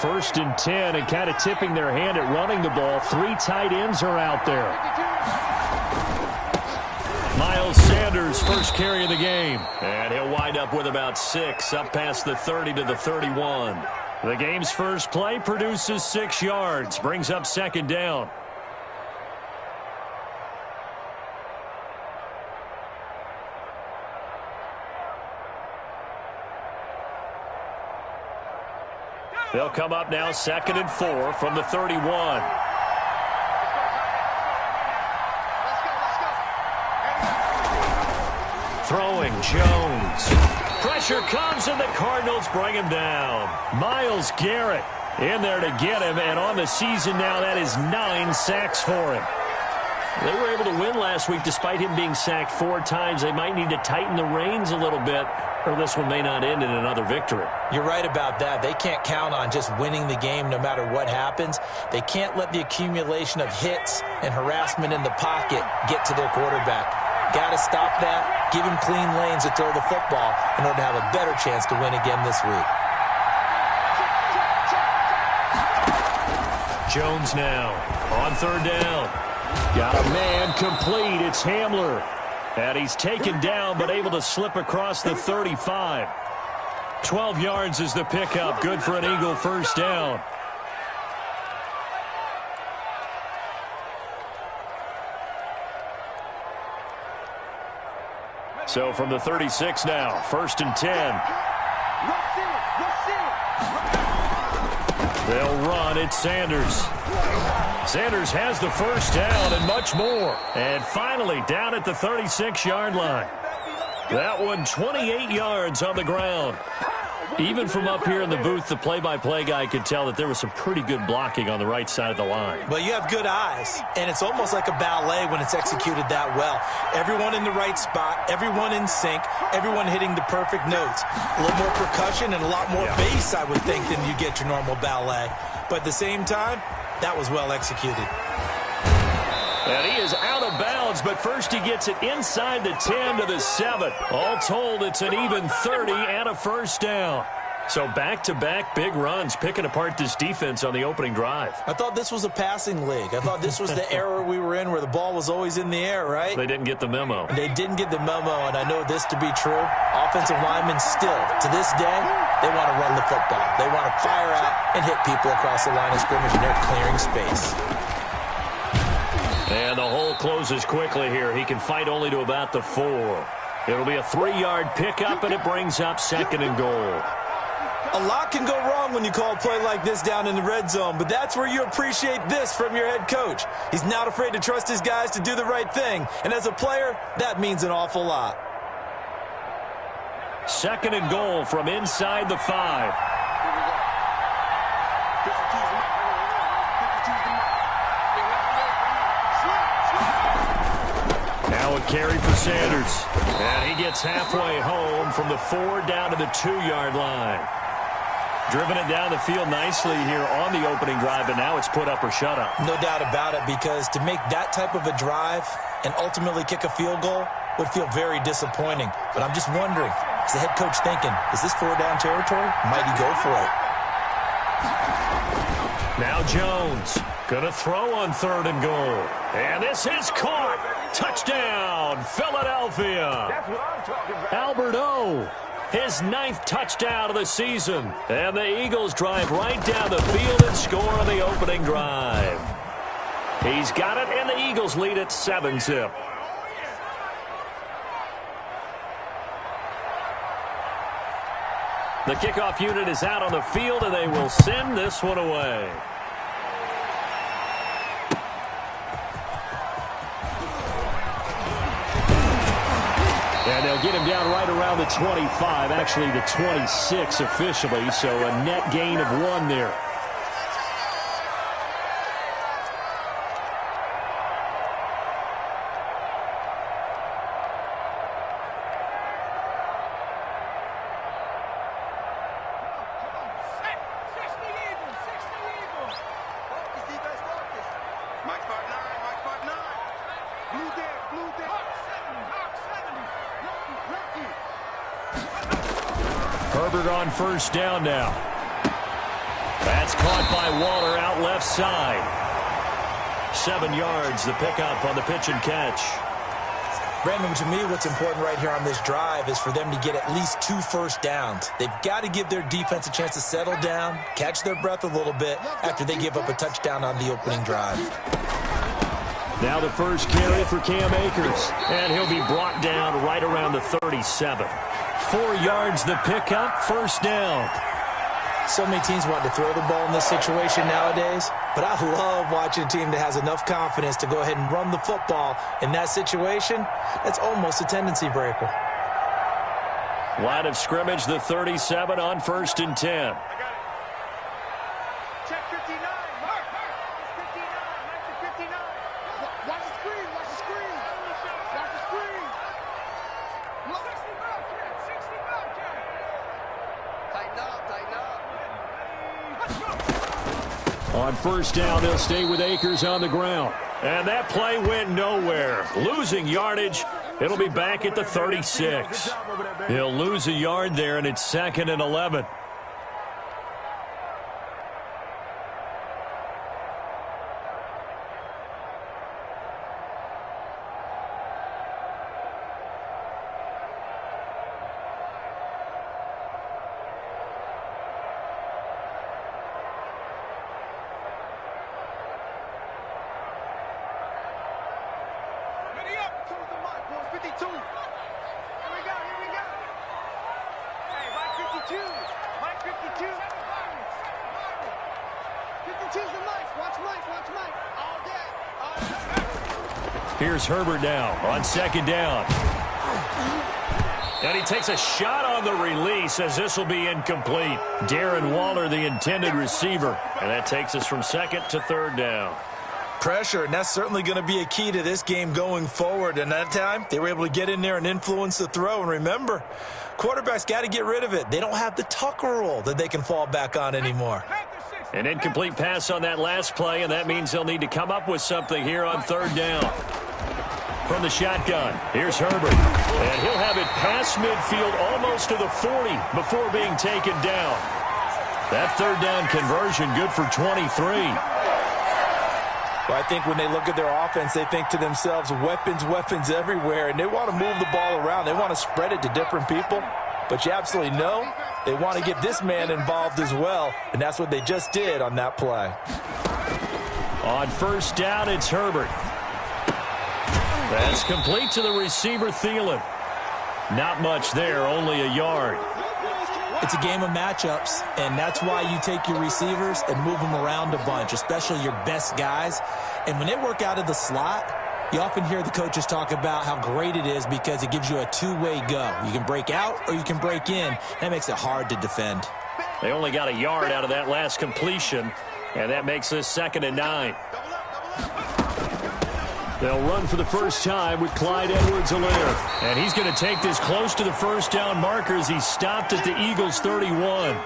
First and 10, and kind of tipping their hand at running the ball. 3 tight ends are out there. Miles Sanders, first carry of the game. And he'll wind up with about 6, up past the 30 to the 31. The game's first play produces 6 yards, brings up second down. They'll come up now 2nd and 4 from the 31. Throwing, Jones. Pressure comes, and the Cardinals bring him down. Myles Garrett in there to get him, and on the season now, that is 9 sacks for him. They were able to win last week despite him being sacked 4 times. They might need to tighten the reins a little bit, or this one may not end in another victory. You're right about that. They can't count on just winning the game no matter what happens. They can't let the accumulation of hits and harassment in the pocket get to their quarterback. Got to stop that, give him clean lanes to throw the football in order to have a better chance to win again this week. Jones now on 3rd down. Got a man complete. It's Hamler. And he's taken down but able to slip across the 35. 12 yards is the pickup. Good for an Eagle first down. So from the 36 now, 1st and 10. They'll run. It's Sanders. Sanders has the first down and much more. And finally down at the 36-yard line. That one 28 yards on the ground. Even from up here in the booth, the play-by-play guy could tell that there was some pretty good blocking on the right side of the line. Well, you have good eyes, and it's almost like a ballet when it's executed that well. Everyone in the right spot, everyone in sync, everyone hitting the perfect notes. A little more percussion and a lot more bass, I would think, than you get your normal ballet. But at the same time, that was well executed. And he is out of bounds, but first he gets it inside the 10 to the 7. All told, it's an even 30 and a first down. So back-to-back big runs, picking apart this defense on the opening drive. I thought this was a passing league. I thought this was the era we were in where the ball was always in the air, right? They didn't get the memo. They didn't get the memo, and I know this to be true. Offensive linemen still, to this day, they want to run the football. They want to fire out and hit people across the line of scrimmage, and they're clearing space. And the hole closes quickly here. He can fight only to about the 4. It'll be a 3-yard pickup, and it brings up 2nd and goal. A lot can go wrong when you call a play like this down in the red zone, but that's where you appreciate this from your head coach. He's not afraid to trust his guys to do the right thing, and as a player, that means an awful lot. 2nd and goal from inside the 5. Now a carry for Sanders. And he gets halfway home from the 4 down to the 2-yard line. Driven it down the field nicely here on the opening drive, and now it's put up or shut up. No doubt about it, because to make that type of a drive and ultimately kick a field goal would feel very disappointing. But I'm just wondering, is the head coach thinking, is this 4-down territory? Might he go for it? Now Jones going to throw on 3rd and goal. And this is caught. Touchdown, Philadelphia. That's what I'm talking about. Albert O, his 9th touchdown of the season. And the Eagles drive right down the field and score on the opening drive. He's got it, and the Eagles lead at 7-zip. The kickoff unit is out on the field, and they will send this one away. And they'll get him down right around the 25, actually the 26 officially, so a net gain of 1 there. Herbert on first down now. That's caught by Waller out left side. 7 yards, the pickup on the pitch and catch. Brandon, to me, what's important right here on this drive is for them to get at least 2 first downs. They've got to give their defense a chance to settle down, catch their breath a little bit after they give up a touchdown on the opening drive. Now the first carry for Cam Akers, and he'll be brought down right around the 37. 4 yards the pickup, first down. So many teams want to throw the ball in this situation nowadays, but I love watching a team that has enough confidence to go ahead and run the football in that situation. That's almost a tendency breaker. Line of scrimmage, the 37 on 1st and 10. Check 59. Mark. 59. Mark to 59. Watch the screen. Watch the screen. Watch the screen. 60 back, Tighten up. Tighten up. On first down, they'll stay with Akers on the ground. And that play went nowhere. Losing yardage. It'll be back at the 36. He'll lose a yard there, and it's 2nd and 11. Here's Herbert now on 2nd down. And he takes a shot on the release as this will be incomplete. Darren Waller, the intended receiver. And that takes us from 2nd to 3rd down. Pressure, and that's certainly going to be a key to this game going forward. And that time, they were able to get in there and influence the throw. And remember, quarterbacks got to get rid of it. They don't have the Tucker rule that they can fall back on anymore. An incomplete pass on that last play, and that means they'll need to come up with something here on 3rd down. From the shotgun, here's Herbert. And he'll have it past midfield almost to the 40 before being taken down. That 3rd down conversion good for 23. Well, I think when they look at their offense, they think to themselves, weapons everywhere, and they want to move the ball around. They want to spread it to different people. But you absolutely know they want to get this man involved as well, and that's what they just did on that play. On first down, it's Herbert. That's complete to the receiver, Thielen. Not much there, only a yard. It's a game of matchups, and that's why you take your receivers and move them around a bunch, especially your best guys. And when they work out of the slot, you often hear the coaches talk about how great it is because it gives you a two-way go. You can break out or you can break in. That makes it hard to defend. They only got a yard out of that last completion, and that makes this 2nd and 9. They'll run for the first time with Clyde Edwards-Helaire. And he's going to take this close to the first down marker as he stopped at the Eagles' 31.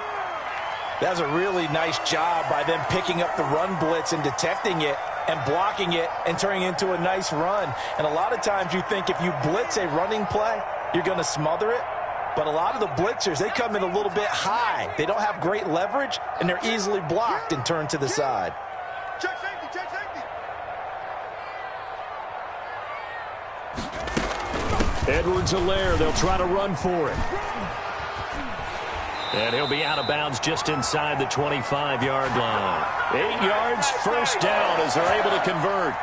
That's a really nice job by them picking up the run blitz and detecting it and blocking it and turning it into a nice run. And a lot of times you think if you blitz a running play, you're going to smother it. But a lot of the blitzers, they come in a little bit high. They don't have great leverage, and they're easily blocked and turned to the side. Check safety, check safety. Edwards-Helaire, they'll try to run for it. And he'll be out of bounds just inside the 25-yard line. 8 yards, first down as they're able to convert.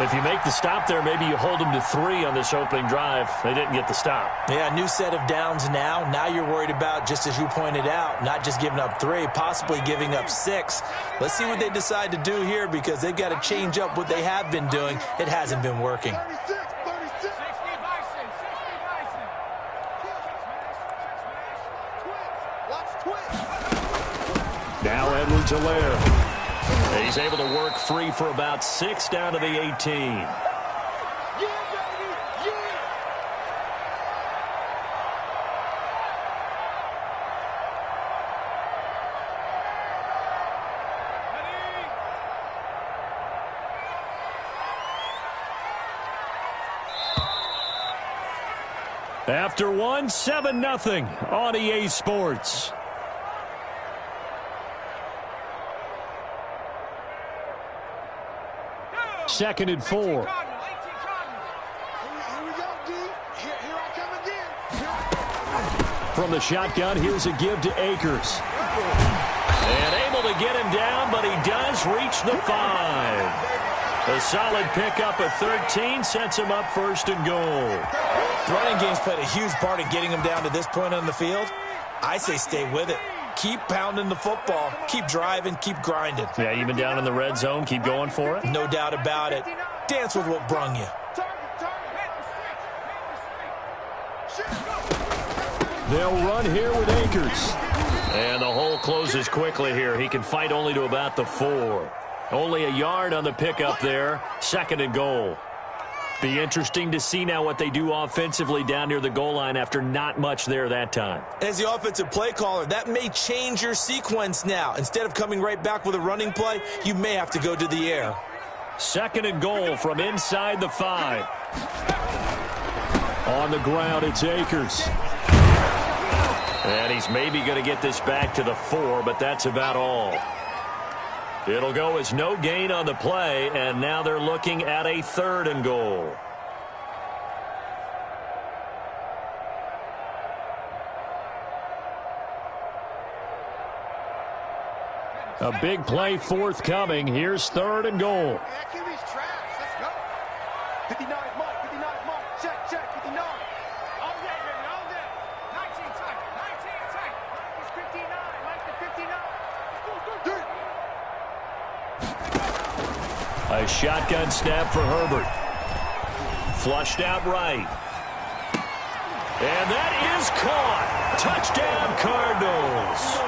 If you make the stop there, maybe you hold them to 3 on this opening drive. They didn't get the stop. Yeah, new set of downs now. Now you're worried about, just as you pointed out, not just giving up 3, possibly giving up 6. Let's see what they decide to do here because they've got to change up what they have been doing. It hasn't been working. 36. Now Edwards-Helaire. He's able to work free for about 6 down to the 18. Yeah, baby. Yeah. After 1, 7-0 on EA Sports. 2nd and 4. Here we go, D. Here I come again. From the shotgun, here's a give to Akers. And able to get him down, but he does reach the 5. A solid pickup of 13 sets him up 1st and goal. Running game's played a huge part in getting him down to this point on the field. I say stay with it. Keep pounding the football. Keep driving. Keep grinding. Yeah, even down in the red zone, keep going for it. No doubt about it. Dance with what brung you. They'll run here with Akers. And the hole closes quickly here. He can fight only to about the 4. Only a yard on the pickup there. 2nd and goal. Be interesting to see now what they do offensively down near the goal line after not much there that time. As the offensive play caller, that may change your sequence now. Instead of coming right back with a running play, you may have to go to the air. 2nd and goal from inside the 5. On the ground, it's Akers. And he's maybe going to get this back to the 4, but that's about all. It'll go as no gain on the play, and now they're looking at a 3rd and goal. A big play forthcoming. Here's 3rd and goal. That QB's trash. Let's go. 59 mark, 59 mark. Check, 59. All day, baby, all day. 19 tight, 19 tight. Mike is 59, Mike the 59. A shotgun snap for Herbert. Flushed out right. And that is caught. Touchdown, Cardinals.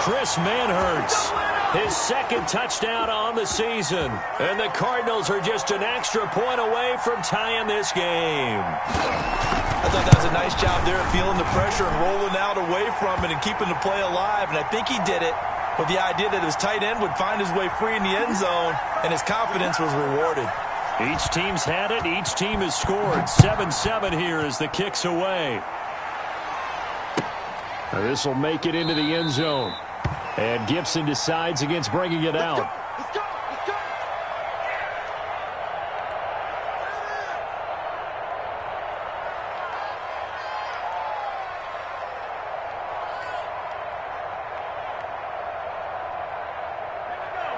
Chris Manhertz, his 2nd touchdown on the season. And the Cardinals are just an extra point away from tying this game. I thought that was a nice job there, feeling the pressure and rolling out away from it and keeping the play alive. And I think he did it with the idea that his tight end would find his way free in the end zone, and his confidence was rewarded. Each team's had it. Each team has scored. 7-7 here as the kick's away. Now this will make it into the end zone. And Gibson decides against bringing it out. Let's go, let's go.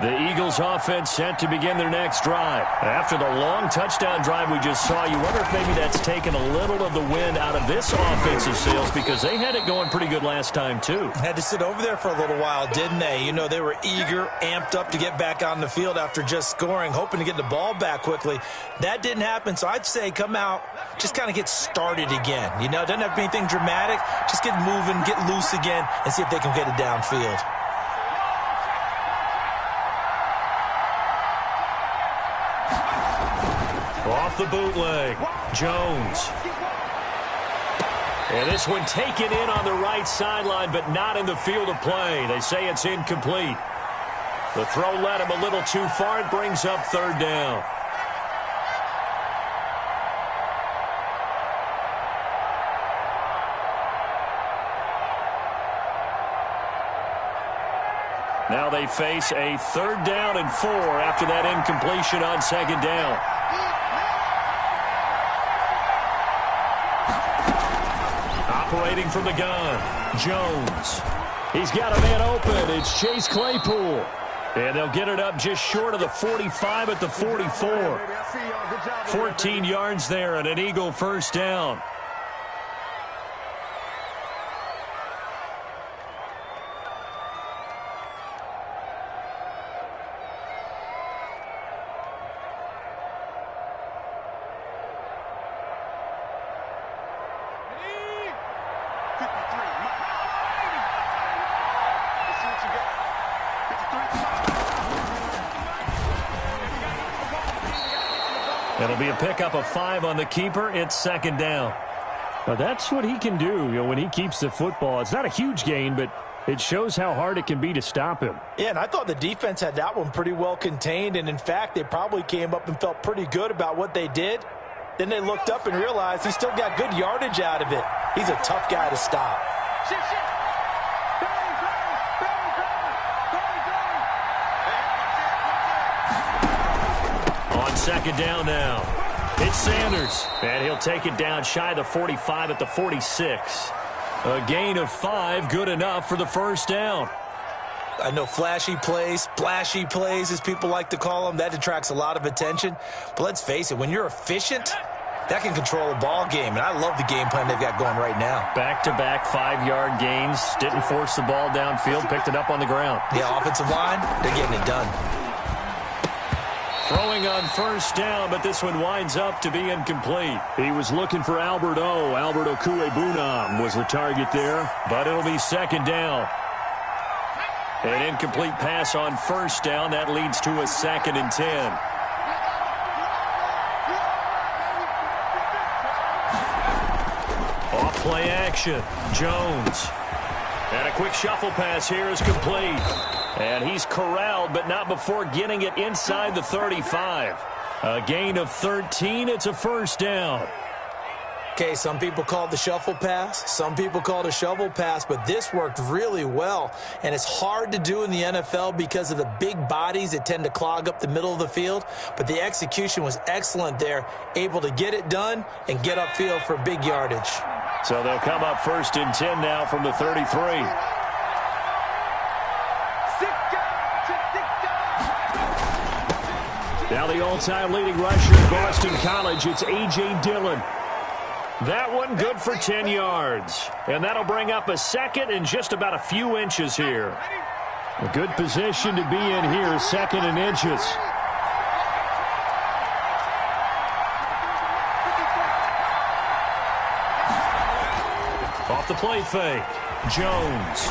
The Eagles offense set to begin their next drive. After the long touchdown drive we just saw, you wonder if maybe that's taken a little of the wind out of this offensive sails, because they had it going pretty good last time too. Had to sit over there for a little while, didn't they? You know, they were eager, amped up to get back on the field after just scoring, hoping to get the ball back quickly. That didn't happen, so I'd say come out, just kind of get started again. You know, it doesn't have to be anything dramatic. Just get moving, get loose again, and see if they can get it downfield. Off the bootleg, Jones. And this one taken in on the right sideline, but not in the field of play. They say it's incomplete. The throw led him a little too far. It brings up 3rd down. Now they face a 3rd down and 4 after that incompletion on 2nd down. Operating from the gun, Jones. He's got a man open. It's Chase Claypool. And they'll get it up just short of the 45 at the 44. 14 yards there and an Eagle 1st down. It'll be a pickup of 5 on the keeper. It's 2nd down. Now that's what he can do, you know, when he keeps the football. It's not a huge gain, but it shows how hard it can be to stop him. Yeah, and I thought the defense had that one pretty well contained, and in fact, they probably came up and felt pretty good about what they did. Then they looked up and realized he still got good yardage out of it. He's a tough guy to stop. On On second down now, it's Sanders, and he'll take it down shy of the 45 at the 46. A gain of 5, good enough for the first down. I know flashy plays, splashy plays, as people like to call them, that attracts a lot of attention. But let's face it, when you're efficient, that can control a ball game. And I love the game plan they've got going right now. Back-to-back 5-yard gains. Didn't force the ball downfield. Picked it up on the ground. Yeah, offensive line, they're getting it done. Throwing on first down, but this one winds up to be incomplete. He was looking for Albert O. Albert Okwuegbunam was the target there, but it'll be second down. An incomplete pass on first down. That leads to a 2nd and 10. Off-play action. Jones. And a quick shuffle pass here is complete. And he's corralled, but not before getting it inside the 35. A gain of 13. It's a first down. Okay, some people call it the shuffle pass. Some people call it a shovel pass, but this worked really well. And it's hard to do in the NFL because of the big bodies that tend to clog up the middle of the field. But the execution was excellent there, able to get it done and get upfield for big yardage. So they'll come up 1st and 10 now from the 33. Now the all-time leading rusher at Boston College, it's A.J. Dillon. That one good for 10 yards. And that'll bring up a 2nd and just about a few inches here. A good position to be in here, 2nd and inches. Off the play fake. Jones.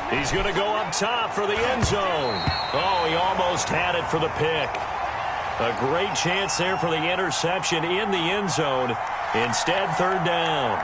He's going to go up top for the end zone. Oh, he almost had it for the pick. A great chance there for the interception in the end zone. Instead, 3rd down.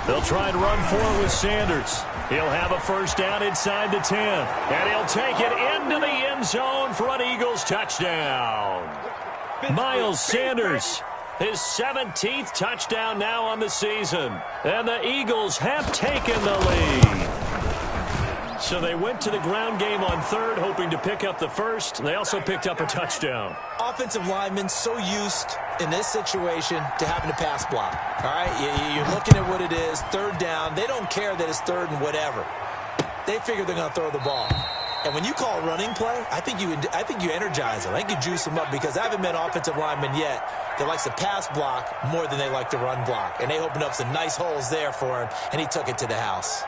They'll try and run for it with Sanders. He'll have a first down inside the 10. And he'll take it into the end zone for an Eagles touchdown. Miles Sanders, his 17th touchdown now on the season. And the Eagles have taken the lead. So they went to the ground game on 3rd, hoping to pick up the first. They also picked up a touchdown. Offensive linemen so used in this situation to having to pass block. All right, you're looking at what it is, 3rd down. They don't care that it's 3rd and whatever. They figure they're going to throw the ball. And when you call running play, I think you energize them. I think you juice them up because I haven't met offensive linemen yet that likes to pass block more than they like to run block. And they opened up some nice holes there for him, and he took it to the house.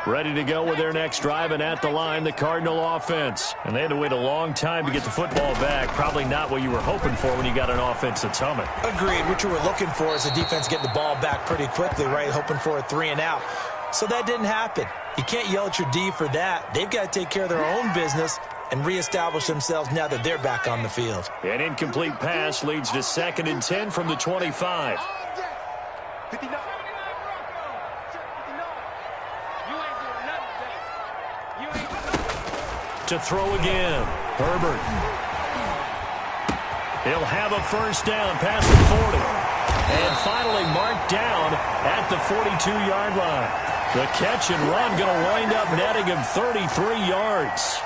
Ready to go with their next drive, and at the line, the Cardinal offense. And they had to wait a long time to get the football back. Probably not what you were hoping for when you got an offense that's humming. Agreed. What you were looking for is the defense getting the ball back pretty quickly, right? Hoping for a 3 and out. So that didn't happen. You can't yell at your D for that. They've got to take care of their own business and reestablish themselves now that they're back on the field. An incomplete pass leads to 2nd and 10 from the 25. 59. To throw again, Herbert. He'll have a first down past the 40. And finally marked down at the 42-yard line. The catch and run going to wind up netting him 33 yards.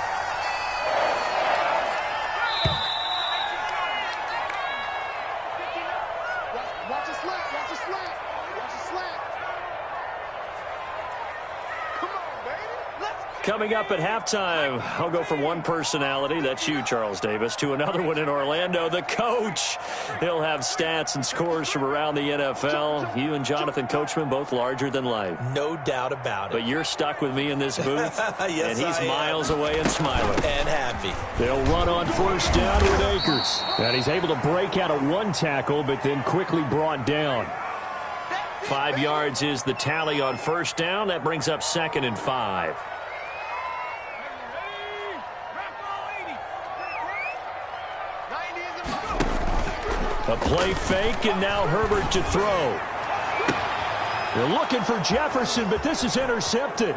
Watch a slant. Watch a slant. Watch a slant. Come on, baby. Let's Coming up at halftime, I'll go from one personality, that's you, Charles Davis, to another one in Orlando, the coach. He'll have stats and scores from around the NFL. You and Jonathan Coachman, both larger than life. No doubt about it. But you're stuck with me in this booth, Yes, and he's I am. miles away and smiling. And happy. They'll run on first down with Akers. And he's able to break out of one tackle, but then quickly brought down. 5 yards is the tally on first down. That brings up 2nd and 5. A play fake, and now Herbert to throw. They're looking for Jefferson, but this is intercepted.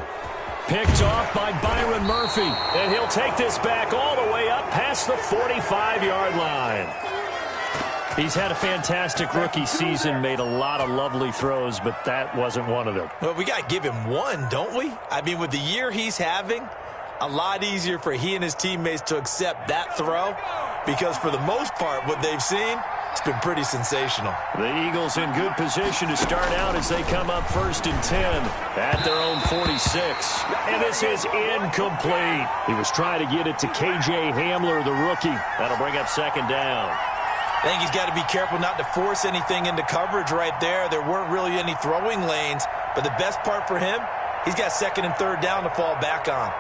Picked off by Byron Murphy. And he'll take this back all the way up past the 45-yard line. He's had a fantastic rookie season, made a lot of lovely throws, but that wasn't one of them. Well, we got to give him one, don't we? I mean, with the year he's having, a lot easier for he and his teammates to accept that throw because for the most part, what they've seen, it's been pretty sensational. The Eagles in good position to start out as they come up 1st and 10 at their own 46. And this is incomplete. He was trying to get it to K.J. Hamler, the rookie. That'll bring up 2nd down. I think he's got to be careful not to force anything into coverage right there. There weren't really any throwing lanes, but the best part for him, he's got 2nd and 3rd down to fall back on.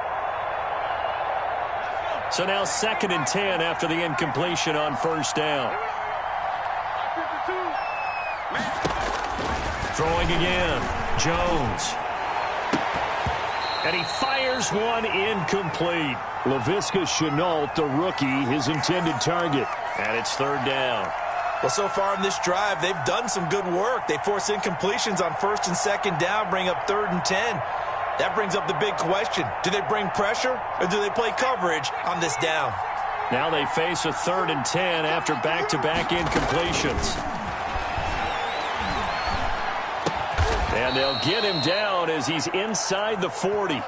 So now 2nd and 10 after the incompletion on 1st down. Throwing again, Jones. And he fires one incomplete. Laviska Shenault, the rookie, his intended target. And it's 3rd down. Well, so far in this drive, they've done some good work. They force incompletions on 1st and 2nd down, bring up 3rd and 10. That brings up the big question. Do they bring pressure or do they play coverage on this down? Now they face a 3rd and 10 after back-to-back incompletions. And they'll get him down as he's inside the 40.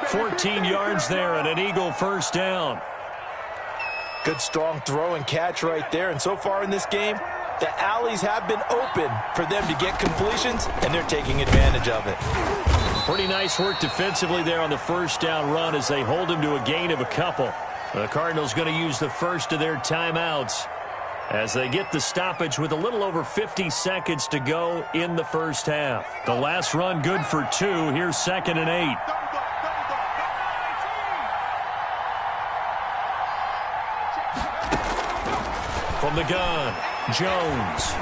14 yards there and an Eagle 1st down. Good strong throw and catch right there. And so far in this game, the alleys have been open for them to get completions, and they're taking advantage of it. Pretty nice work defensively there on the 1st down run as they hold him to a gain of a couple. The Cardinals going to use the first of their timeouts as they get the stoppage with a little over 50 seconds to go in the 1st half. The last run good for 2. Here's 2nd and 8. From the gun, Jones.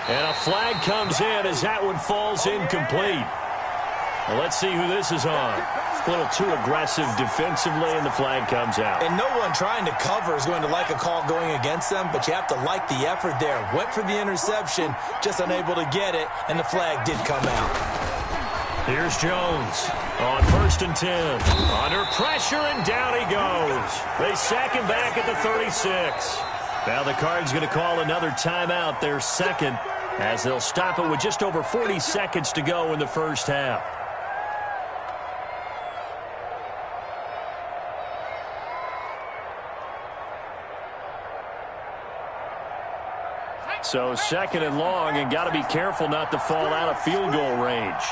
And a flag comes in as that one falls incomplete. Well, let's see who this is on. A little too aggressive defensively, and the flag comes out. And no one trying to cover is going to like a call going against them, but you have to like the effort there. Went for the interception, just unable to get it, and the flag did come out. Here's Jones on 1st and 10. Under pressure, and down he goes. They sack him back at the 36. Now the Cards going to call another timeout, their 2nd, as they'll stop it with just over 40 seconds to go in the 1st half. So 2nd and long, and got to be careful not to fall out of field goal range.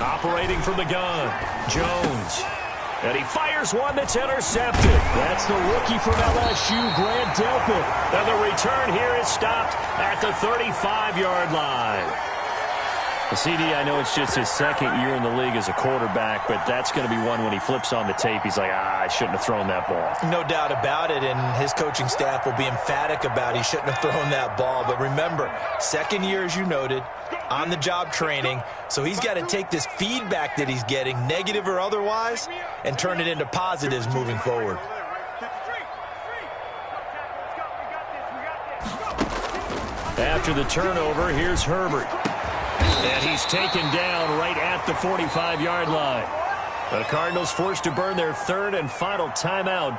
Operating from the gun, Jones. And he fires one that's intercepted. That's the rookie from LSU, Grant Delpit. And the return here is stopped at the 35-yard line. CD, I know it's just his 2nd year in the league as a quarterback, but that's going to be one when he flips on the tape, he's like, I shouldn't have thrown that ball. No doubt about it, and his coaching staff will be emphatic about he shouldn't have thrown that ball. But remember, 2nd year, as you noted, on-the-job training, so he's got to take this feedback that he's getting, negative or otherwise, and turn it into positives moving forward. After the turnover, here's Herbert. And he's taken down right at the 45-yard line. The Cardinals forced to burn their 3rd and final timeout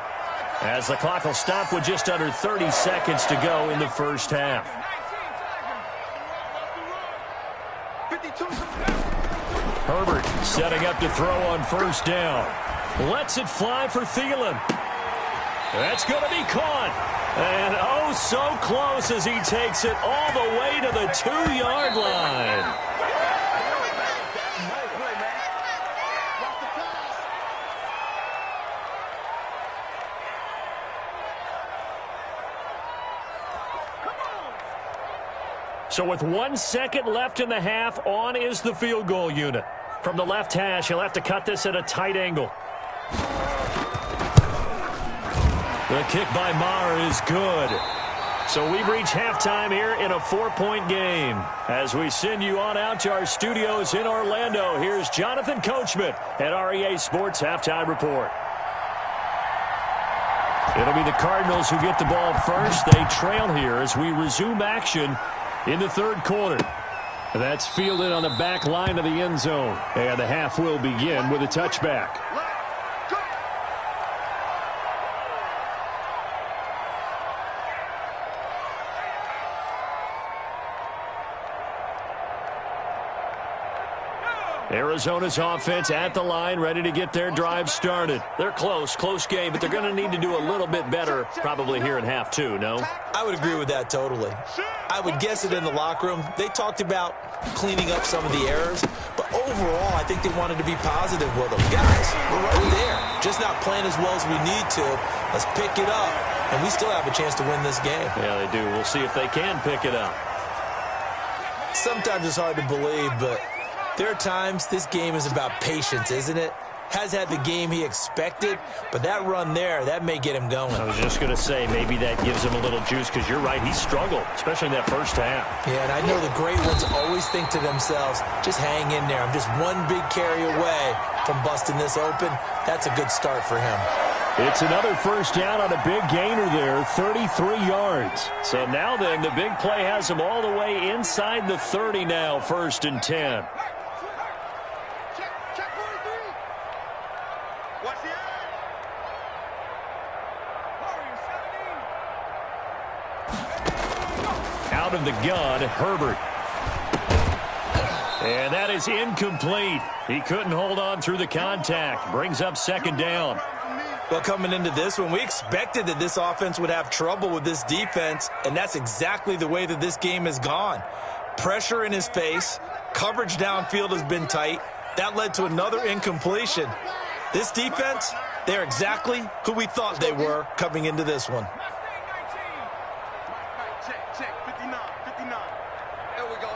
as the clock will stop with just under 30 seconds to go in the 1st half. Herbert setting up to throw on 1st down. Lets it fly for Thielen. That's going to be caught. And oh, so close as he takes it all the way to the 2-yard line. So with 1 second left in the half, on is the field goal unit. From the left hash, he'll have to cut this at a tight angle. The kick by Maher is good. So we've reached halftime here in a 4-point game. As we send you on out to our studios in Orlando, here's Jonathan Coachman at REA Sports Halftime Report. It'll be the Cardinals who get the ball first. They trail here as we resume action in the third quarter. That's fielded on the back line of the end zone. And the half will begin with a touchback. Arizona's offense at the line, ready to get their drive started. They're close game, but they're going to need to do a little bit better probably here in half two, no? I would agree with that totally. I would guess it in the locker room. They talked about cleaning up some of the errors, but overall, I think they wanted to be positive with them. Guys, we're right there. Just not playing as well as we need to. Let's pick it up, and we still have a chance to win this game. Yeah, they do. We'll see if they can pick it up. Sometimes it's hard to believe, but there are times this game is about patience, isn't it? Has had the game he expected, but that run there, that may get him going. I was just going to say, maybe that gives him a little juice, because you're right, he struggled, especially in that first half. Yeah, and I know the great ones always think to themselves, just hang in there. I'm just one big carry away from busting this open. That's a good start for him. It's another first down on a big gainer there, 33 yards. So now then, the big play has him all the way inside the 30 now, 1st and 10. Out of the gun, Herbert. And that is incomplete. He couldn't hold on through the contact. Brings up 2nd down. Well, coming into this one, we expected that this offense would have trouble with this defense, and that's exactly the way that this game has gone. Pressure in his face. Coverage downfield has been tight. That led to another incompletion. This defense, they're exactly who we thought they were coming into this one. Check, 59. Here we go.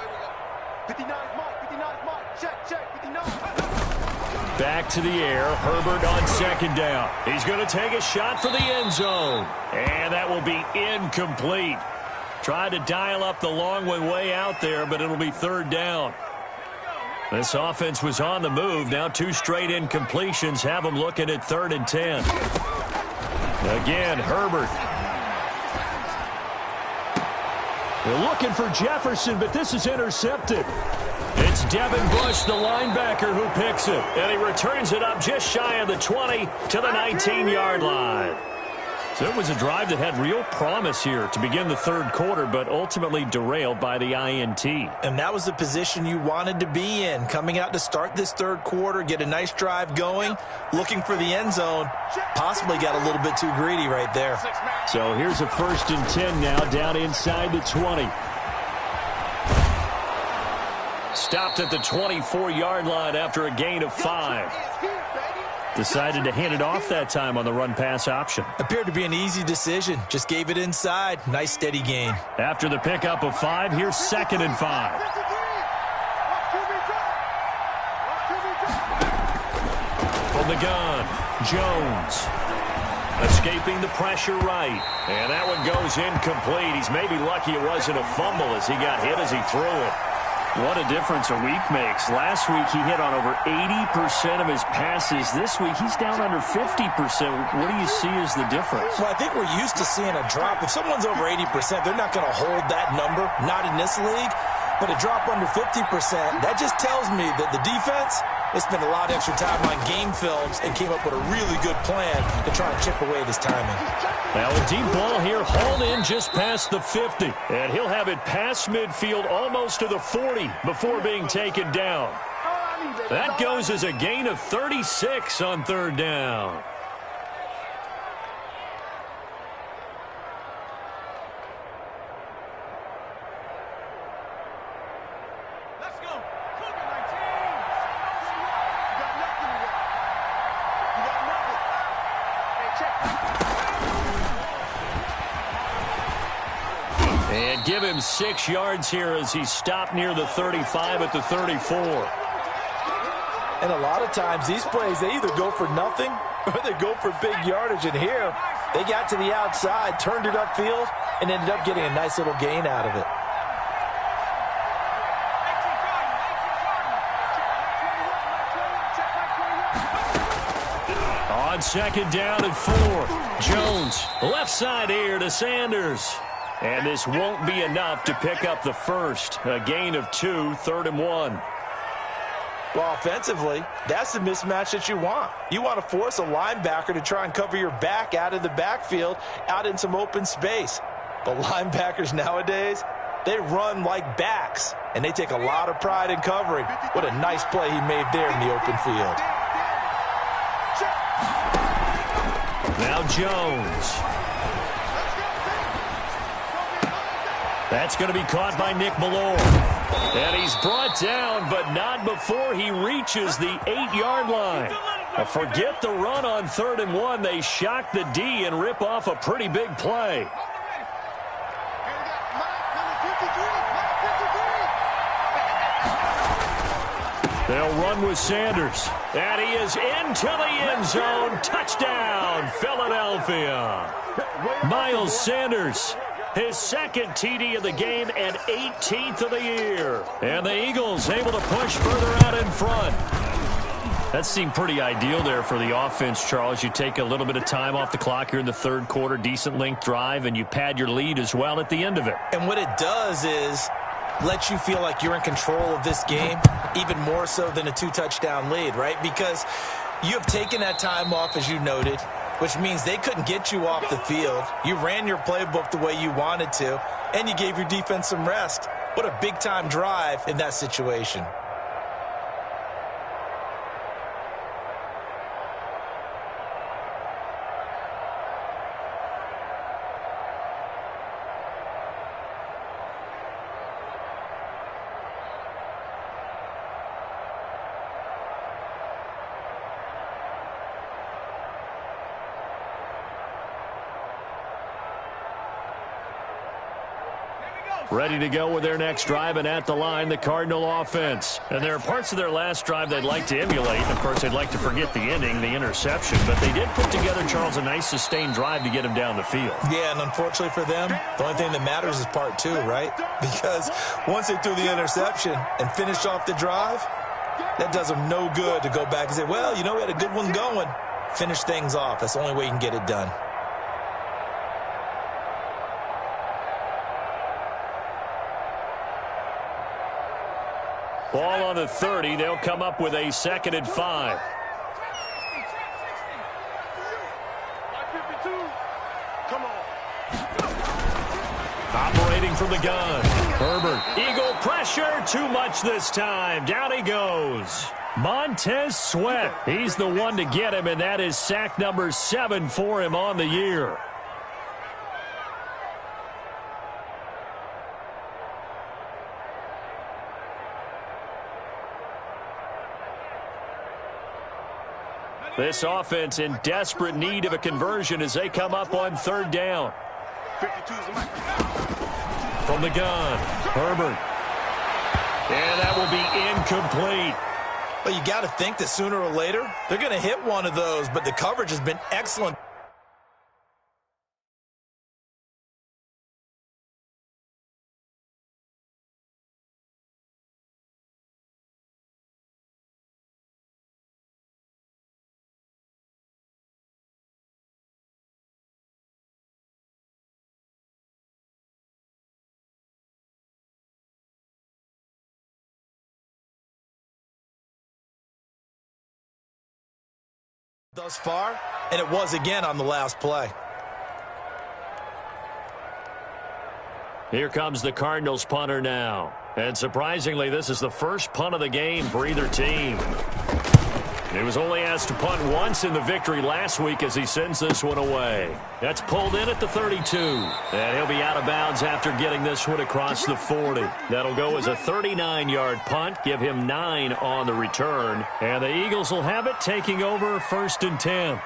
59 Mike. Check, 59. Back to the air. Herbert on 2nd down. He's going to take a shot for the end zone. And that will be incomplete. Tried to dial up the long one way out there, but it'll be 3rd down. This offense was on the move. Now 2 straight incompletions have them looking at 3rd and 10. Again, Herbert. They're looking for Jefferson, but this is intercepted. It's Devin Bush, the linebacker, who picks it. And he returns it up just shy of the 20 to the 19-yard line. So it was a drive that had real promise here to begin the 3rd quarter, but ultimately derailed by the INT. And that was the position you wanted to be in, coming out to start this 3rd quarter, get a nice drive going, looking for the end zone. Possibly got a little bit too greedy right there. So here's a 1st and 10 now, down inside the 20. Stopped at the 24-yard line after a gain of 5. Decided to hand it off that time on the run-pass option. Appeared to be an easy decision. Just gave it inside. Nice, steady gain. After the pickup of 5, here's 2nd and 5. From the gun, Jones. Escaping the pressure right. And that one goes incomplete. He's maybe lucky it wasn't a fumble as he got hit as he threw it. What a difference a week makes. Last week he hit on over 80% of his passes. This week he's down under 50%. What do you see as the difference? Well, I think we're used to seeing a drop. If someone's over 80%, they're not going to hold that number. Not in this league. But a drop under 50%, that just tells me that the defense, they spent a lot of extra time on game films and came up with a really good plan to try and chip away at his timing. Now a deep ball here, hauled in just past the 50. And he'll have it past midfield almost to the 40 before being taken down. That goes as a gain of 36 on 3rd down. And give him 6 yards here as he stopped near the 35 at the 34. And a lot of times these plays, they either go for nothing or they go for big yardage. And here, they got to the outside, turned it upfield, and ended up getting a nice little gain out of it. On second down and 4, Jones, left side here to Sanders. And this won't be enough to pick up the first. A gain of 2, 3rd and 1. Well, offensively, that's the mismatch that you want. You want to force a linebacker to try and cover your back out of the backfield, out in some open space. But linebackers nowadays, they run like backs, and they take a lot of pride in covering. What a nice play he made there in the open field. Now Jones. That's going to be caught by Nick Bellore. And he's brought down, but not before he reaches the 8-yard line. Forget the run on 3rd and 1. They shock the D and rip off a pretty big play. They'll run with Sanders. And he is into the end zone. Touchdown, Philadelphia. Miles Sanders, his second TD of the game and 18th of the year. And the Eagles able to push further out in front. That seemed pretty ideal there for the offense, Charles. You take a little bit of time off the clock here in the 3rd quarter, decent length drive, and you pad your lead as well at the end of it. And what it does is let you feel like you're in control of this game, even more so than a 2-touchdown lead, right? Because you have taken that time off, as you noted, which means they couldn't get you off the field. You ran your playbook the way you wanted to, and you gave your defense some rest. What a big-time drive in that situation. Ready to go with their next drive, and at the line, the Cardinal offense. And there are parts of their last drive they'd like to emulate. Of course, they'd like to forget the ending, the interception. But they did put together, Charles, a nice sustained drive to get him down the field. Yeah, and unfortunately for them, the only thing that matters is part 2, right? Because once they threw the interception and finished off the drive, that does them no good to go back and say, well, you know, we had a good one going. Finish things off. That's the only way you can get it done. Ball on the 30. They'll come up with a 2nd and 5. Operating from the gun. Herbert. Eagle pressure. Too much this time. Down he goes. Montez Sweat. He's the one to get him, and that is sack number 7 for him on the year. This offense in desperate need of a conversion as they come up on 3rd down. From the gun, Herbert. And that will be incomplete. Well, you got to think that sooner or later, they're going to hit one of those, but the coverage has been excellent. Thus far, and it was again on the last play. Here comes the Cardinals punter now. And surprisingly, this is the first punt of the game for either team. He was only asked to punt once in the victory last week as he sends this one away. That's pulled in at the 32. And he'll be out of bounds after getting this one across the 40. That'll go as a 39-yard punt, give him 9 on the return. And the Eagles will have it, taking over 1st and 10.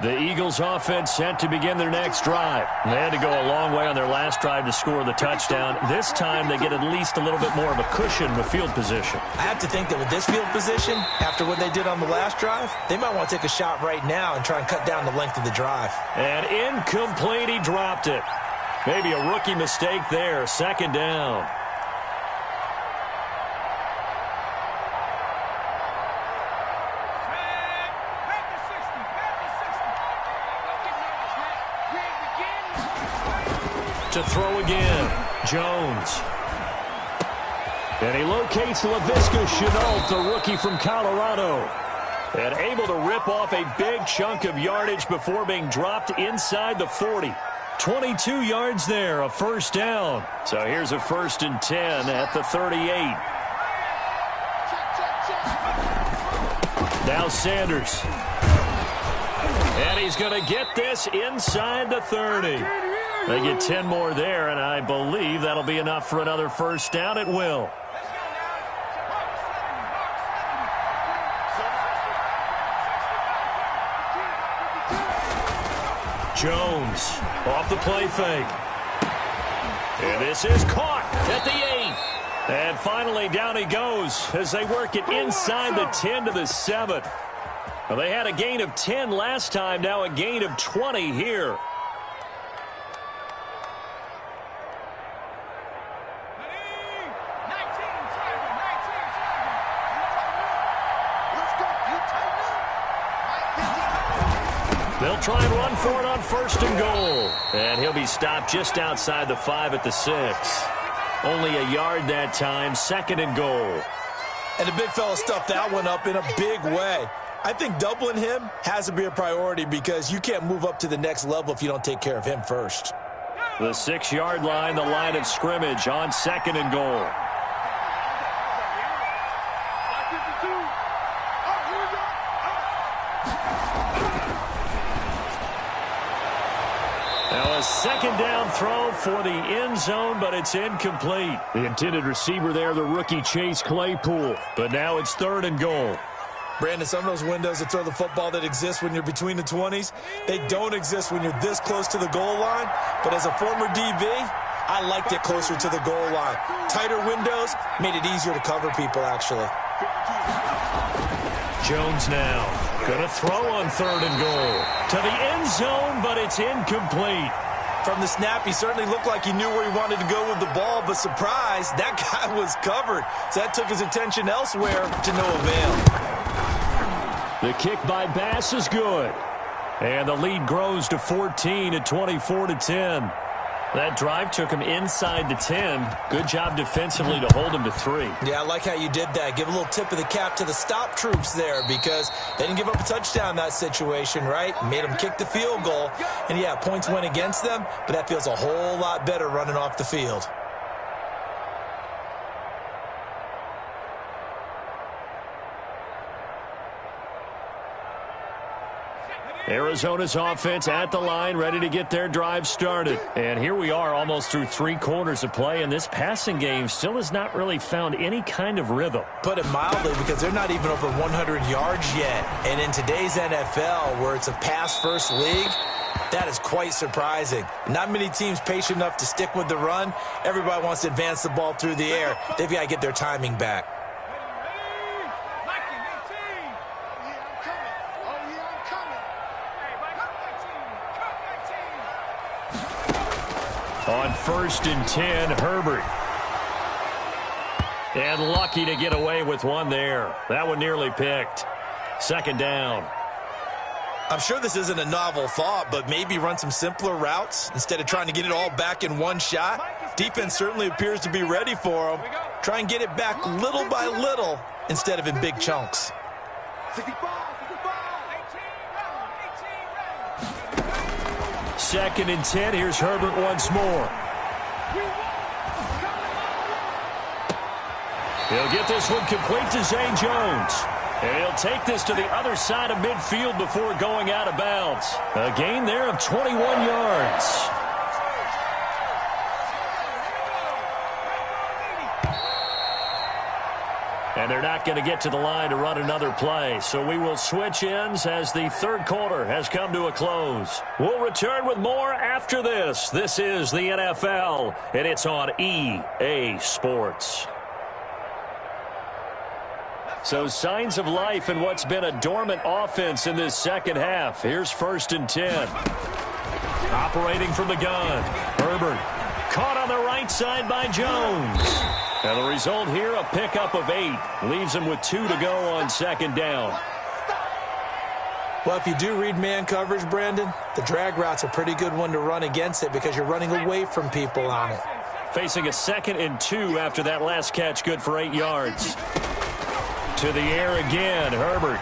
The Eagles offense set to begin their next drive. They had to go a long way on their last drive to score the touchdown. This time they get at least a little bit more of a cushion with field position. I have to think that with this field position, after what they did on the last drive, they might want to take a shot right now and try and cut down the length of the drive. And incomplete, he dropped it. Maybe a rookie mistake there. Second down. To throw again, Jones. And he locates Laviska Shenault, the rookie from Colorado. And able to rip off a big chunk of yardage before being dropped inside the 40. 22 yards there, a first down. So here's a 1st and 10 at the 38. Now Sanders. And he's going to get this inside the 30. They get 10 more there, and I believe that'll be enough for another first down. It will. Jones off the play fake. And this is caught at the 8. And finally down he goes as they work it inside the 10 to the 7. Well, they had a gain of 10 last time, now a gain of 20 here. They'll try and run for it on 1st and goal. And he'll be stopped just outside the 5 at the 6. Only a yard that time, 2nd and goal. And the big fella stuffed that one up in a big way. I think doubling him has to be a priority because you can't move up to the next level if you don't take care of him first. The 6-yard line, the line of scrimmage on 2nd and goal. Now a 2nd down throw for the end zone, but it's incomplete. The intended receiver there, the rookie Chase Claypool. But now it's 3rd and goal. Brandon, some of those windows to throw the football that exist when you're between the 20s, they don't exist when you're this close to the goal line. But as a former DB, I liked it closer to the goal line. Tighter windows made it easier to cover people, actually. Jones now going to throw on 3rd and goal. To the end zone, but it's incomplete. From the snap, he certainly looked like he knew where he wanted to go with the ball, but surprise, that guy was covered. So that took his attention elsewhere to no avail. The kick by Bass is good. And the lead grows to 14 at 24-10. That drive took him inside the 10. Good job defensively to hold him to 3. Yeah, I like how you did that. Give a little tip of the cap to the stop troops there because they didn't give up a touchdown in that situation, right? Made them kick the field goal. And, yeah, points went against them, but that feels a whole lot better running off the field. Arizona's offense at the line, ready to get their drive started. And here we are almost through 3 quarters of play, and this passing game still has not really found any kind of rhythm. Put it mildly, because they're not even over 100 yards yet. And in today's NFL, where it's a pass-first league, that is quite surprising. Not many teams patient enough to stick with the run. Everybody wants to advance the ball through the air. They've got to get their timing back. On 1st and 10, Herbert. And lucky to get away with one there. That one nearly picked. 2nd down. I'm sure this isn't a novel thought, but maybe run some simpler routes instead of trying to get it all back in one shot. Defense certainly appears to be ready for them. Try and get it back little by little instead of in big chunks. 2nd and 10. Here's Herbert once more. He'll get this one complete to Zay Jones. And he'll take this to the other side of midfield before going out of bounds. A gain there of 21 yards. And they're not going to get to the line to run another play. So we will switch ends as the third quarter has come to a close. We'll return with more after this. This is the NFL, and it's on EA Sports. So signs of life in what's been a dormant offense in this second half. Here's 1st and 10. Operating from the gun. Herbert caught on the right side by Jones. And the result here, a pickup of 8. Leaves him with 2 to go on 2nd down. Well, if you do read man coverage, Brandon, the drag route's a pretty good one to run against it because you're running away from people on it. Facing a 2nd and 2 after that last catch, good for 8 yards. To the air again, Herbert.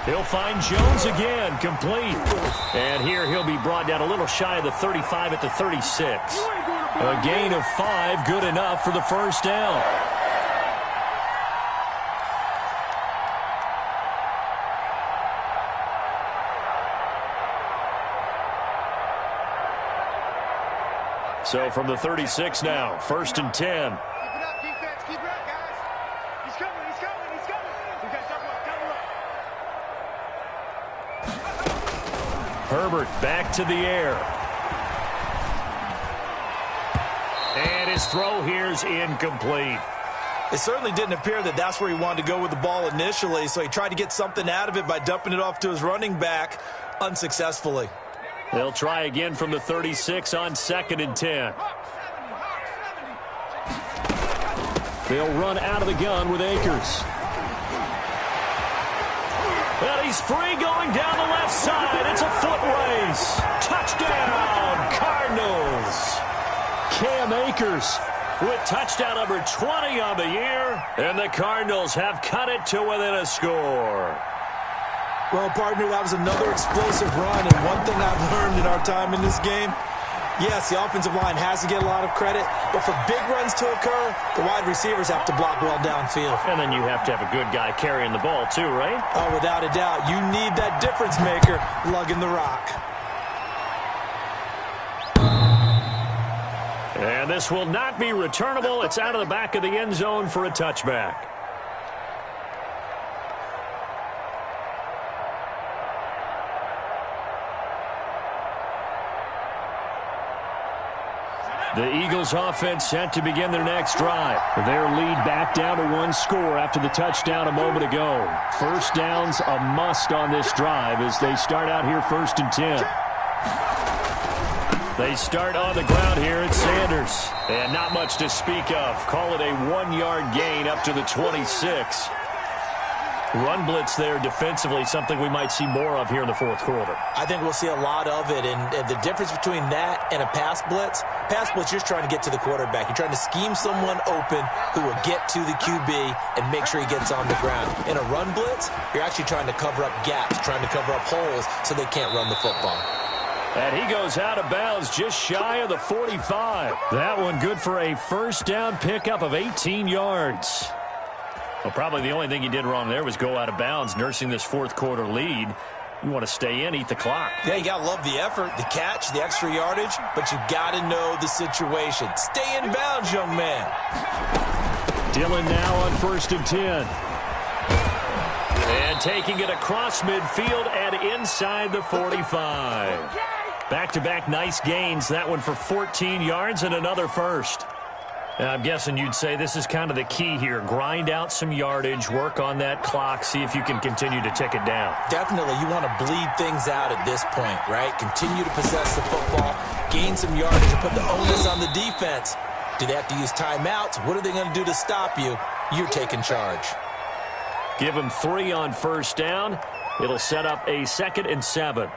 He'll find Jones again, complete. And here he'll be brought down a little shy of the 35 at the 36. A gain of 5, good enough for the 1st down. So from the 36 now, 1st and 10. Keep it up, defense. Keep it up, guys. He's coming. He's coming. He's coming. We got double up. Herbert back to the air. And his throw here's incomplete. It certainly didn't appear that that's where he wanted to go with the ball initially, so he tried to get something out of it by dumping it off to his running back unsuccessfully. They'll try again from the 36 on 2nd and 10. They'll run out of the gun with Akers. And he's free going down the left side. It's a foot race. Touchdown, Cardinals. Cam Akers with touchdown number 20 on the year. And the Cardinals have cut it to within a score. Well, partner, that was another explosive run, and one thing I've learned in our time in this game, yes, the offensive line has to get a lot of credit, but for big runs to occur, the wide receivers have to block well downfield. And then you have to have a good guy carrying the ball too, right? Oh, without a doubt. You need that difference maker lugging the rock. And this will not be returnable. It's out of the back of the end zone for a touchback. The Eagles offense set to begin their next drive. Their lead back down to 1 score after the touchdown a moment ago. 1st down's a must on this drive as they start out here 1st and 10. They start on the ground here at Sanders. And not much to speak of. Call it a 1-yard gain up to the 26. Run blitz there defensively, something we might see more of here in the 4th quarter. I think we'll see a lot of it, and the difference between that and a pass blitz, you're just trying to get to the quarterback. You're trying to scheme someone open who will get to the QB and make sure he gets on the ground. In a run blitz, you're actually trying to cover up gaps, trying to cover up holes so they can't run the football. And he goes out of bounds just shy of the 45. That one good for a 1st down pickup of 18 yards. Well, probably the only thing he did wrong there was go out of bounds, nursing this 4th quarter lead. You want to stay in, eat the clock. Yeah, you got to love the effort, the catch, the extra yardage, but you got to know the situation. Stay in bounds, young man. Dillon now on 1st and 10. And taking it across midfield and inside the 45. Back-to-back nice gains. That one for 14 yards and another 1st. I'm guessing you'd say this is kind of the key here. Grind out some yardage, work on that clock, see if you can continue to tick it down. Definitely. You want to bleed things out at this point, right? Continue to possess the football, gain some yardage, and put the onus on the defense. Do they have to use timeouts? What are they going to do to stop you? You're taking charge. Give them 3 on 1st down. It'll set up a 2nd and 7.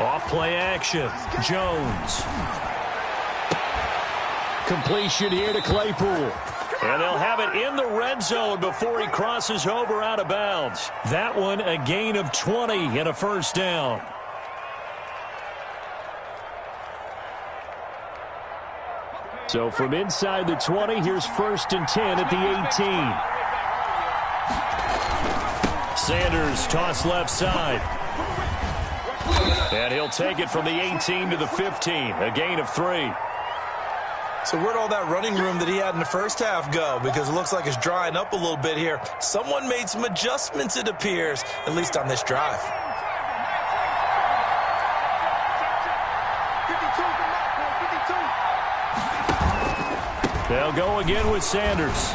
Off play action. Jones. Completion here to Claypool. And they'll have it in the red zone before he crosses over out of bounds. That one a gain of 20 and a 1st down. So from inside the 20, here's 1st and 10 at the 18. Sanders toss left side. And he'll take it from the 18 to the 15, a gain of 3. So where'd all that running room that he had in the first half go? Because it looks like it's drying up a little bit here. Someone made some adjustments, it appears, at least on this drive. They'll go again with Sanders.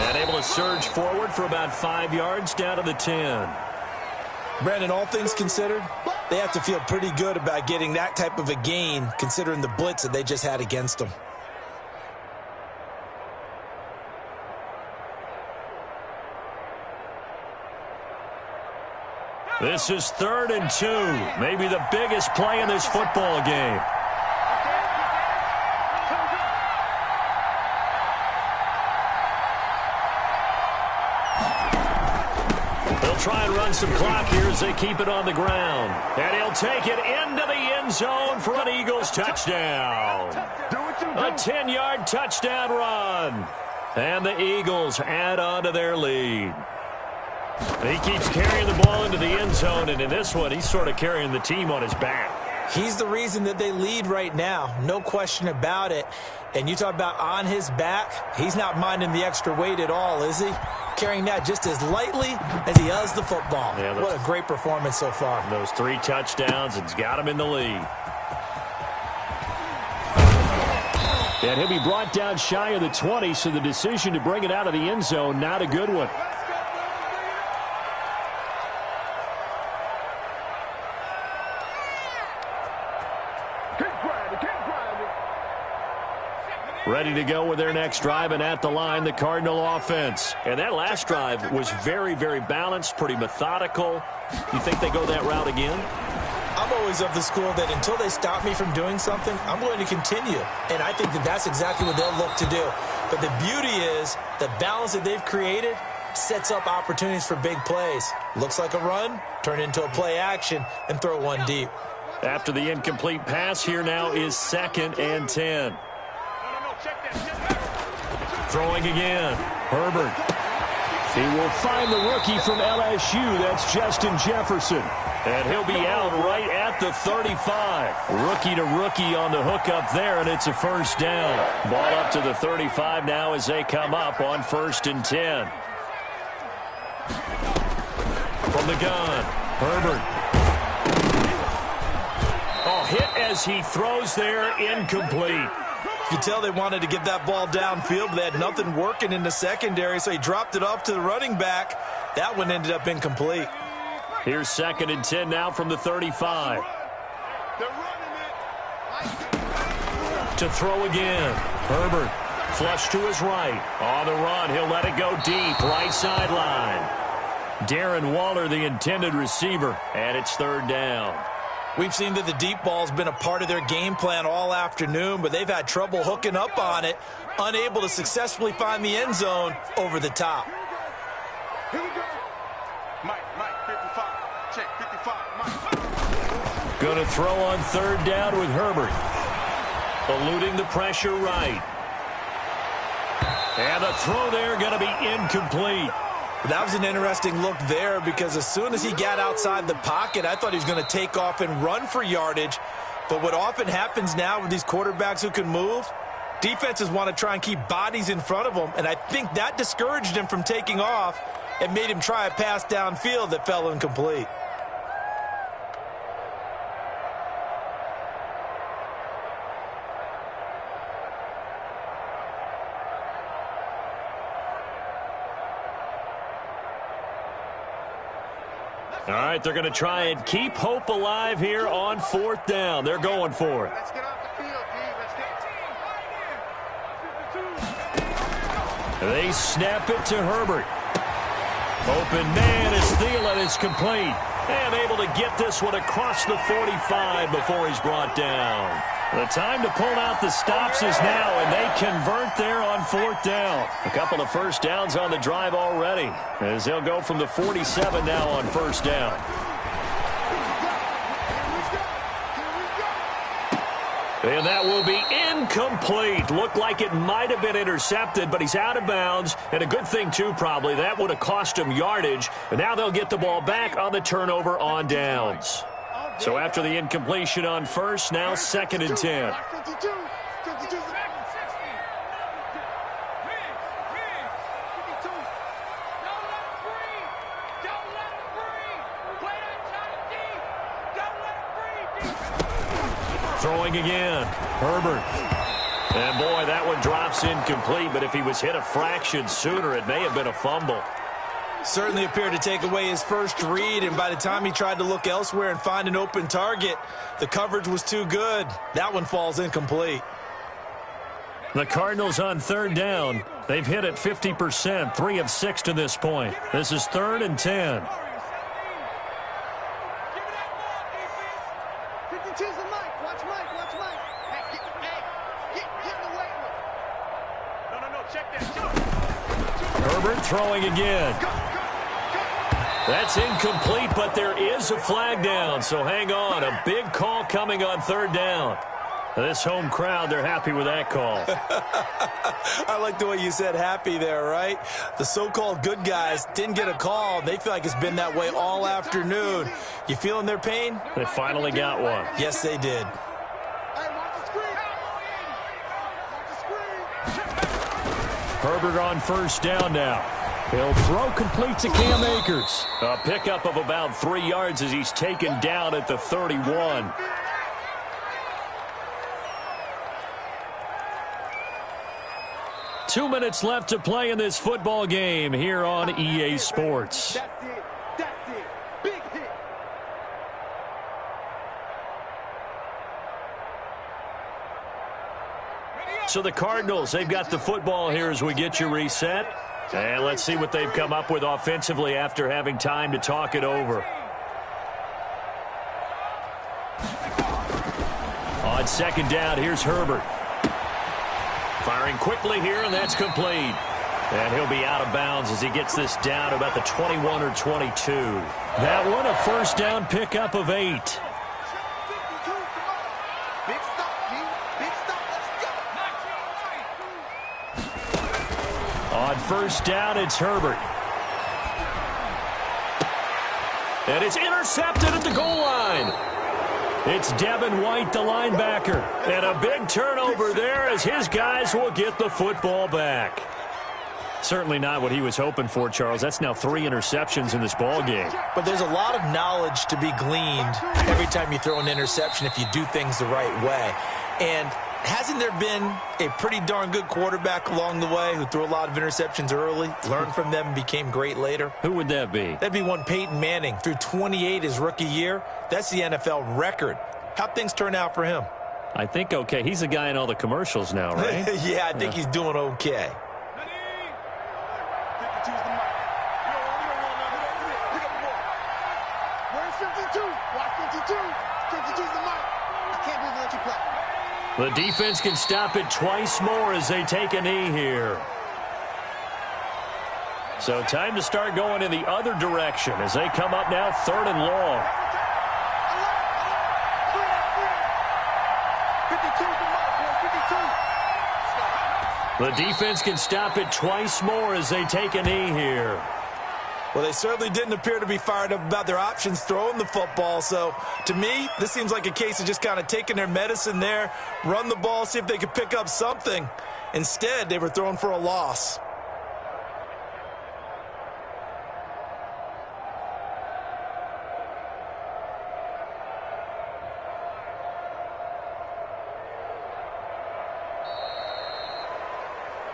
And able to surge forward for about 5 yards down to the 10. Brandon, all things considered, they have to feel pretty good about getting that type of a gain considering the blitz that they just had against them. This is 3rd and 2. Maybe the biggest play in this football game. Try and run some clock here as they keep it on the ground. And he'll take it into the end zone for an Eagles touchdown. A 10-yard touchdown run. And the Eagles add on to their lead. He keeps carrying the ball into the end zone, and in this one, he's sort of carrying the team on his back. He's the reason that they lead right now, no question about it. And you talk about on his back, he's not minding the extra weight at all, is he? Carrying that just as lightly as he does the football. Yeah, what a great performance so far. Those 3 touchdowns, it's got him in the lead. And he'll be brought down shy of the 20, so the decision to bring it out of the end zone, not a good one. Ready to go with their next drive, and at the line, the Cardinal offense. And that last drive was very, very balanced, pretty methodical. You think they go that route again? I'm always of the school that until they stop me from doing something, I'm going to continue. And I think that that's exactly what they'll look to do. But the beauty is the balance that they've created sets up opportunities for big plays. Looks like a run, turn into a play action, and throw one deep. After the incomplete pass, here now is 2nd and 10. Throwing again. Herbert. He will find the rookie from LSU. That's Justin Jefferson. And he'll be out right at the 35. Rookie to rookie on the hookup there, and it's a first down. Ball up to the 35 now as they come up on 1st and 10. From the gun, Herbert. Oh, hit as he throws there, incomplete. You tell they wanted to get that ball downfield, but they had nothing working in the secondary, so he dropped it off to the running back. That one ended up incomplete. Here's 2nd and 10 now from the 35. To throw again. Herbert, flush to his right. On the run, he'll let it go deep, right sideline. Darren Waller, the intended receiver, and it's 3rd down. We've seen that the deep ball's been a part of their game plan all afternoon, but they've had trouble hooking up on it, unable to successfully find the end zone over the top. Here we go. Mike, 55. Check, 55. Mike. Going to throw on 3rd down with Herbert. Eluding the pressure right. And the throw there going to be incomplete. That was an interesting look there because as soon as he got outside the pocket, I thought he was going to take off and run for yardage. But what often happens now with these quarterbacks who can move, defenses want to try and keep bodies in front of them, and I think that discouraged him from taking off and made him try a pass downfield that fell incomplete. All right, they're going to try and keep hope alive here on 4th down. They're going for it. Let's get off the field, D. Let's get They snap it to Herbert. Open man as Thielen is complete. And able to get this one across the 45 before he's brought down. The time to pull out the stops is now, and they convert there on 4th down. A couple of first downs on the drive already, as they'll go from the 47 now on 1st down. And that will be incomplete. Looked like it might have been intercepted, but he's out of bounds. And a good thing, too, probably. That would have cost him yardage. And now they'll get the ball back on the turnover on downs. So after the incompletion on first, now 2nd and 10. Watch 52. 52. Throwing again. Herbert. And boy, that one drops incomplete, but if he was hit a fraction sooner, it may have been a fumble. Certainly appeared to take away his first read, and by the time he tried to look elsewhere and find an open target, the coverage was too good. That one falls incomplete. The Cardinals on 3rd down. They've hit it 50%, 3 of 6 to this point. This is 3rd and 10. 52's the Mike. Watch Mike. Watch Mike. Hey, get in the way. No. Check that. Herbert throwing again. That's incomplete, but there is a flag down, so hang on. A big call coming on 3rd down. This home crowd, they're happy with that call. I like the way you said happy there, right? The so-called good guys didn't get a call. They feel like it's been that way all afternoon. You feeling their pain? They finally got one. Yes, they did. Hey, watch the screen. Watch the screen. Herbert on 1st down now. He'll throw complete to Cam Akers. A pickup of about 3 yards as he's taken down at the 31. Two minutes left to play in this football game here on EA Sports. That's it. That's it. Big hit. So the Cardinals, they've got the football here as we get you reset. And let's see what they've come up with offensively after having time to talk it over. On 2nd down, here's Herbert. Firing quickly here, and that's complete. And he'll be out of bounds as he gets this down about the 21 or 22. That one, a 1st down pickup of 8. 52, come on. Big stop, G. Big stop. Let's go. On 1st down, it's Herbert. And it's intercepted at the goal line. It's Devin White, the linebacker. And a big turnover there as his guys will get the football back. Certainly not what he was hoping for, Charles. That's now 3 interceptions in this ball game. But there's a lot of knowledge to be gleaned every time you throw an interception if you do things the right way. And hasn't there been a pretty darn good quarterback along the way who threw a lot of interceptions early, learned from them, and became great later? Who would that be? That'd be one Peyton Manning. Threw 28 his rookie year. That's the NFL record. How'd things turn out for him? I think okay. He's a guy in all the commercials now, right? Yeah, I think he's doing okay. 52's the Mike. Where's 52? Watch 52. 52's the Mike. I can't believe they let you play. The defense can stop it twice more as they take a knee here. So time to start going in the other direction as they come up now 3rd and long. 52's the Mike, boy. 52. The defense can stop it twice more as they take a knee here. Well, they certainly didn't appear to be fired up about their options throwing the football. So, to me, this seems like a case of just kind of taking their medicine there, run the ball, see if they could pick up something. Instead, they were throwing for a loss.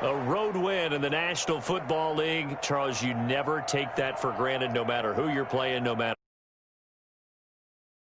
A road win in the National Football League. Charles, you never take that for granted no matter who you're playing, no matter